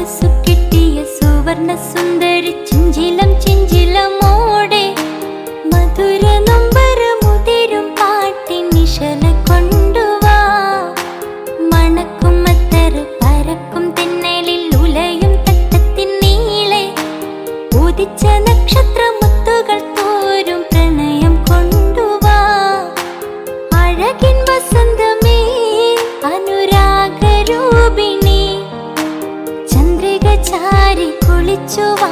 കൊലുസു കിട്ടിയ സുവർണ സുന്ദരി ചിഞ്ചിലം ചിഞ്ചിലമോടെ മധുര നൊമ്പര മുതിരും പാട്ടിൻ നിശല കൊണ്ടുവാ. മണക്കും മത്തർ പരക്കും തെന്നലിൽ ഉലയും തട്ടത്തിൻ നീളെ ഉദിച്ച നക്ഷത്ര മുത്തുകൾ തോരും പ്രണയം കൊണ്ടുവാ. അഴകിൻ വസന്തമേ അനുരാഗരൂപിണി ചന്ദ്രിക ചാരി കുളിച്ചുവാ.